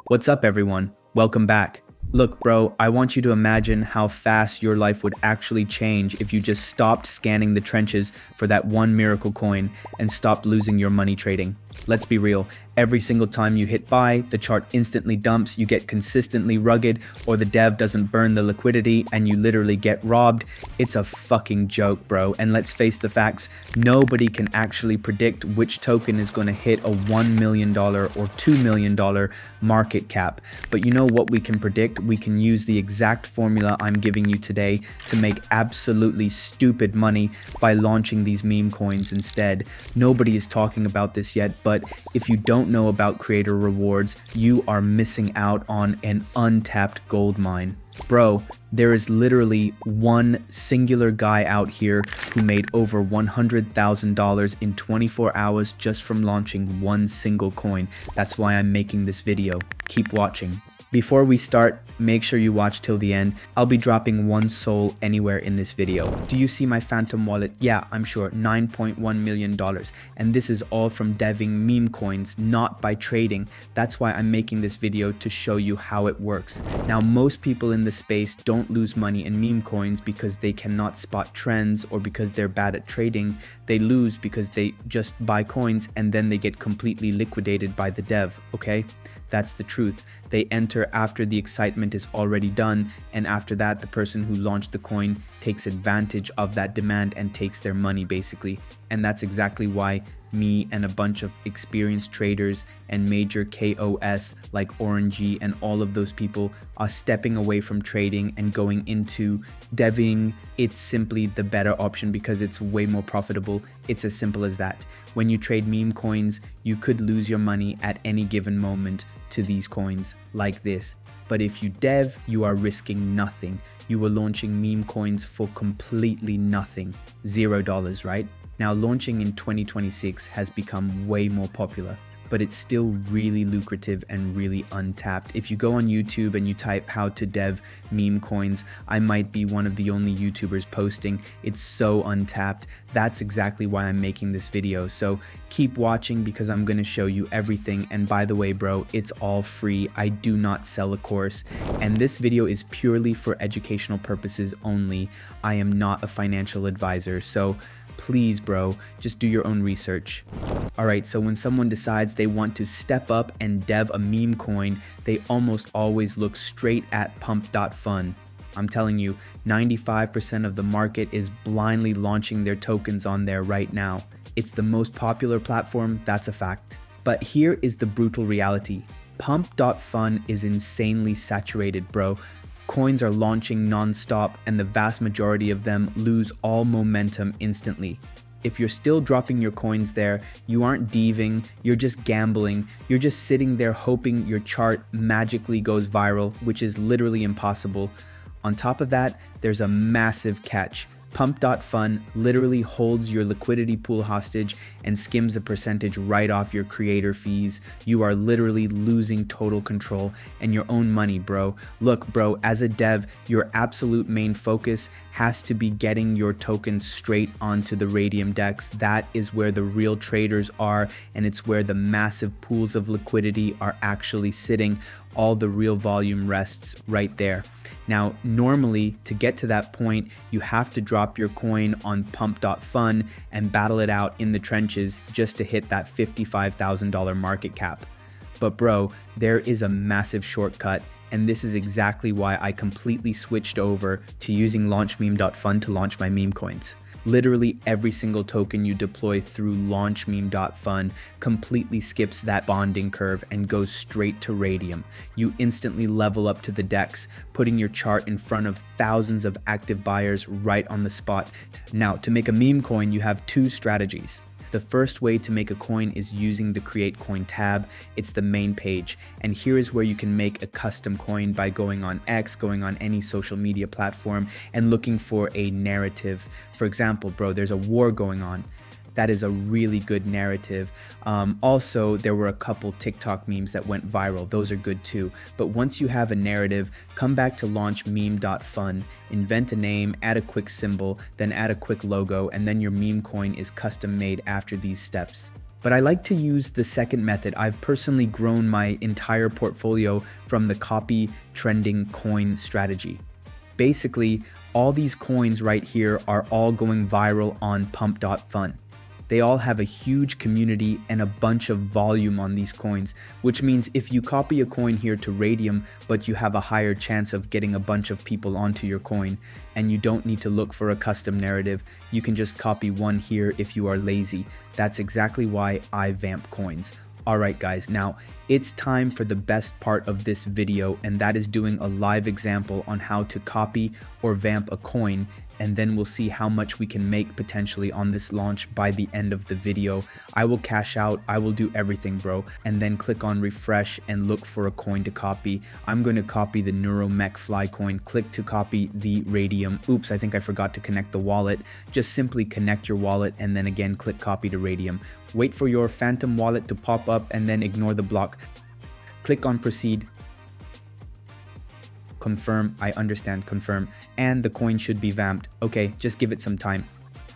What's up, everyone? Welcome back. Look, bro, I want you to imagine how fast your life would actually change if you just stopped scanning the trenches for that one miracle coin and stopped losing your money trading. Let's be real, every single time you hit buy, the chart instantly dumps, you get consistently rugged, or the dev doesn't burn the liquidity and you literally get robbed. It's a fucking joke, bro. And let's face the facts, nobody can actually predict which token is going to hit a $1 million or $2 million market cap. But you know what we can predict? We can use the exact formula I'm giving you today to make absolutely stupid money by launching these meme coins instead. Nobody is talking about this yet, but if you don't know about creator rewards, you are missing out on an untapped gold mine. Bro, there is literally one singular guy out here who made over $100,000 in 24 hours just from launching one single coin. That's why I'm making this video. Keep watching. Before we start, make sure you watch till the end. I'll be dropping one soul anywhere in this video. Do you see my phantom wallet? Yeah, I'm sure, $9.1 million. And this is all from deving meme coins, not by trading. That's why I'm making this video, to show you how it works. Now, most people in the space don't lose money in meme coins because they cannot spot trends or because they're bad at trading. They lose because they just buy coins and then they get completely liquidated by the dev, okay? That's the truth. They enter after the excitement is already done, and after that, the person who launched the coin takes advantage of that demand and takes their money, basically. And that's exactly why me and a bunch of experienced traders and major KOS like Orangey and all of those people are stepping away from trading and going into deving. It's simply the better option because it's way more profitable. It's as simple as that. When you trade meme coins, you could lose your money at any given moment to these coins like this. But if you dev, you are risking nothing. You are launching meme coins for completely nothing. $0, right? Now, launching in 2026 has become way more popular, but it's still really lucrative and really untapped. If you go on YouTube and you type how to dev meme coins, I might be one of the only YouTubers posting. It's so untapped. That's exactly why I'm making this video. So keep watching because I'm going to show you everything. And by the way, bro, it's all free. I do not sell a course. And this video is purely for educational purposes only. I am not a financial advisor. So please, bro, just do your own research. Alright, so when someone decides they want to step up and dev a meme coin, they almost always look straight at Pump.fun. I'm telling you, 95% of the market is blindly launching their tokens on there right now. It's the most popular platform, that's a fact. But here is the brutal reality. Pump.fun is insanely saturated, bro. Coins are launching non-stop and the vast majority of them lose all momentum instantly. If you're still dropping your coins there, you aren't deving, you're just gambling, you're just sitting there hoping your chart magically goes viral, which is literally impossible. On top of that, there's a massive catch. Pump.fun literally holds your liquidity pool hostage and skims a percentage right off your creator fees. You are literally losing total control and your own money, bro. Look, bro, as a dev, your absolute main focus has to be getting your tokens straight onto the Raydium DEX. That is where the real traders are, and it's where the massive pools of liquidity are actually sitting. All the real volume rests right there. Now, normally, to get to that point, you have to drop your coin on Pump.fun and battle it out in the trenches just to hit that $55,000 market cap. But bro, there is a massive shortcut, and this is exactly why I completely switched over to using launchmeme.fun to launch my meme coins. Literally every single token you deploy through launchmeme.fun completely skips that bonding curve and goes straight to Raydium. You instantly level up to the DEX, putting your chart in front of thousands of active buyers right on the spot. Now, to make a meme coin, you have two strategies. The first way to make a coin is using the Create Coin tab. It's the main page. And here is where you can make a custom coin by going on X, going on any social media platform, and looking for a narrative. For example, bro, there's a war going on. That is a really good narrative. Also, there were a couple TikTok memes that went viral. Those are good too. But once you have a narrative, come back to launchmeme.fun, invent a name, add a quick symbol, then add a quick logo, and then your meme coin is custom made after these steps. But I like to use the second method. I've personally grown my entire portfolio from the copy trending coin strategy. Basically, all these coins right here are all going viral on Pump.fun. They all have a huge community and a bunch of volume on these coins, which means if you copy a coin here to Raydium, but you have a higher chance of getting a bunch of people onto your coin, and you don't need to look for a custom narrative, you can just copy one here if you are lazy. That's exactly why I vamp coins. Alright guys, now it's time for the best part of this video, and that is doing a live example on how to copy or vamp a coin, and then we'll see how much we can make potentially on this launch by the end of the video. I will cash out, I will do everything bro, and then click on refresh and look for a coin to copy. I'm going to copy the NeuroMech coin, click to copy the Raydium. Oops, I think I forgot to connect the wallet. Just simply connect your wallet and then again click copy to Raydium. Wait for your phantom wallet to pop up and then ignore the block. Click on proceed. Confirm, I understand, confirm, and the coin should be vamped. Okay, just give it some time.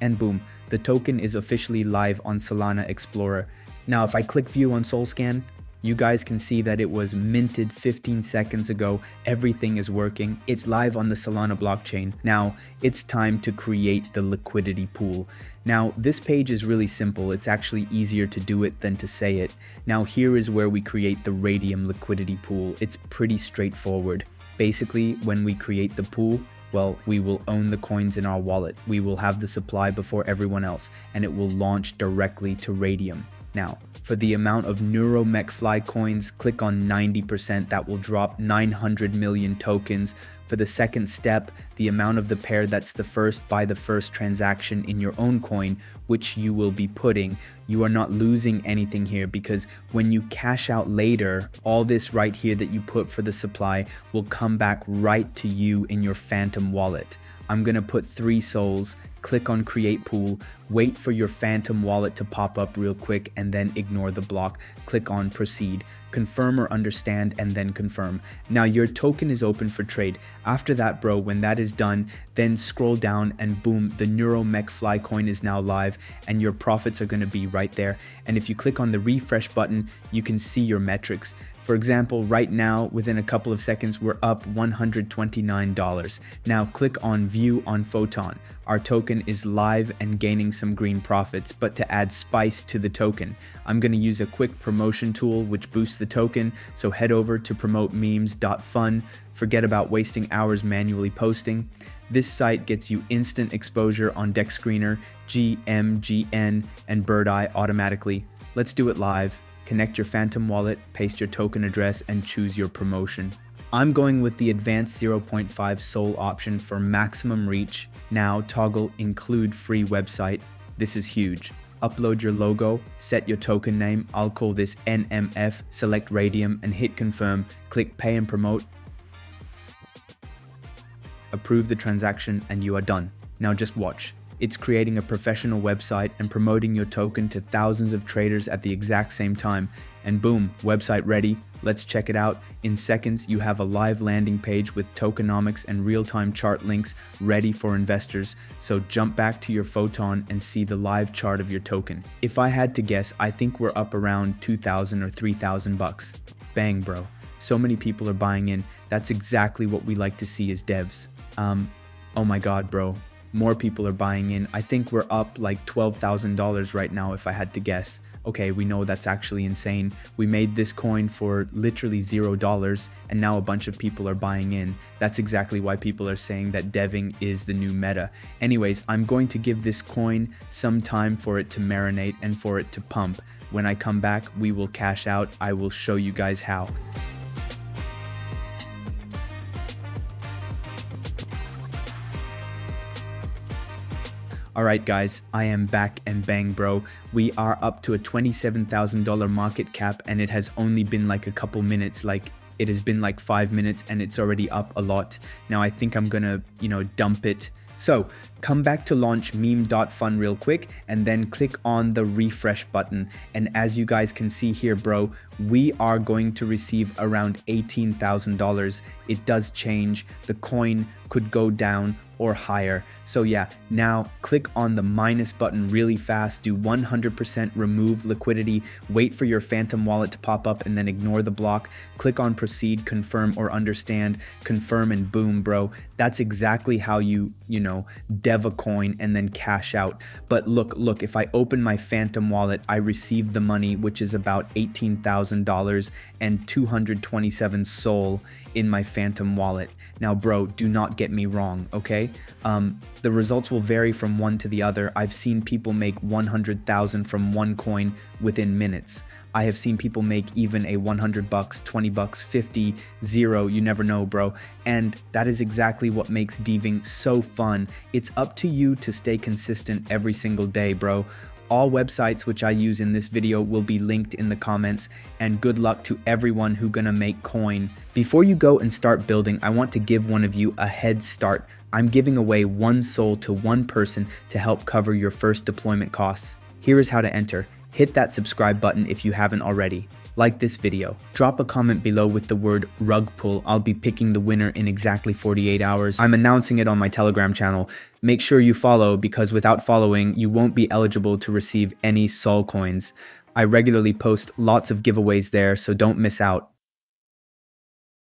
And boom, the token is officially live on Solana Explorer. Now if I click view on SolScan, you guys can see that it was minted 15 seconds ago. Everything is working. It's live on the Solana blockchain. Now it's time to create the liquidity pool. Now this page is really simple. It's actually easier to do it than to say it. Now here is where we create the Raydium liquidity pool. It's pretty straightforward. Basically, when we create the pool, well, we will own the coins in our wallet. We will have the supply before everyone else, and it will launch directly to Raydium. Now, for the amount of NeuroMech coins, click on 90%. That will drop 900 million tokens. For the second step, the amount of the pair that's the first by the first transaction in your own coin, which you will be putting. You are not losing anything here because when you cash out later, all this right here that you put for the supply will come back right to you in your phantom wallet. I'm going to put 3 souls, click on create pool, wait for your phantom wallet to pop up real quick and then ignore the block, click on proceed, confirm or understand and then confirm. Now your token is open for trade. After that bro, when that is done, then scroll down and boom, the NeuroMech coin is now live and your profits are going to be right there. And if you click on the refresh button, you can see your metrics. For example, right now, within a couple of seconds, we're up $129. Now click on view on Photon. Our token is live and gaining some green profits, but to add spice to the token, I'm going to use a quick promotion tool which boosts the token. So head over to promotememes.fun. Forget about wasting hours manually posting. This site gets you instant exposure on Deck Screener, GMGN, and Bird Eye automatically. Let's do it live. Connect your phantom wallet, paste your token address, and choose your promotion. I'm going with the advanced 0.5 SOL option for maximum reach. Now toggle include free website. This is huge. Upload your logo, set your token name. I'll call this NMF, select Raydium and hit confirm. Click pay and promote. Approve the transaction and you are done. Now just watch. It's creating a professional website and promoting your token to thousands of traders at the exact same time. And boom, website ready. Let's check it out. In seconds, you have a live landing page with tokenomics and real-time chart links ready for investors. So jump back to your Photon and see the live chart of your token. If I had to guess, I think we're up around 2,000 or 3,000 bucks. Bang, bro. So many people are buying in. That's exactly what we like to see as devs. Oh my God, bro. More people are buying in. I think we're up like $12,000 right now if I had to guess. Okay, we know that's actually insane. We made this coin for literally $0 and now a bunch of people are buying in. That's exactly why people are saying that deving is the new meta. Anyways, I'm going to give this coin some time for it to marinate and for it to pump. When I come back, we will cash out. I will show you guys how. Alright guys, I am back and bang bro, we are up to a $27,000 market cap and it has only been like a couple minutes, like it has been like 5 minutes and it's already up a lot. Now I think I'm gonna, dump it. So come back to launch meme.fun real quick and then click on the refresh button. And as you guys can see here, bro, we are going to receive around $18,000. It does change. The coin could go down or higher. So yeah, now click on the minus button really fast, do 100% remove liquidity, wait for your phantom wallet to pop up and then ignore the block, click on proceed, confirm or understand, confirm, and boom, bro. That's exactly how you dev a coin and then cash out. But look, if I open my phantom wallet, I received the money, which is about $18,000 and 227 Sol in my phantom wallet. Now, bro, do not get me wrong, okay? The results will vary from one to the other. I've seen people make 100,000 from one coin within minutes. I have seen people make even a 100 bucks, 20 bucks, 50, 0, you never know, bro. And that is exactly what makes deving so fun. It's up to you to stay consistent every single day, bro. All websites which I use in this video will be linked in the comments, and good luck to everyone who gonna make coin. Before you go and start building, I want to give one of you a head start. I'm giving away 1 Sol to one person to help cover your first deployment costs. Here is how to enter. Hit that subscribe button if you haven't already. Like this video. Drop a comment below with the word rug pull. I'll be picking the winner in exactly 48 hours. I'm announcing it on my Telegram channel. Make sure you follow, because without following, you won't be eligible to receive any Sol coins. I regularly post lots of giveaways there, so don't miss out.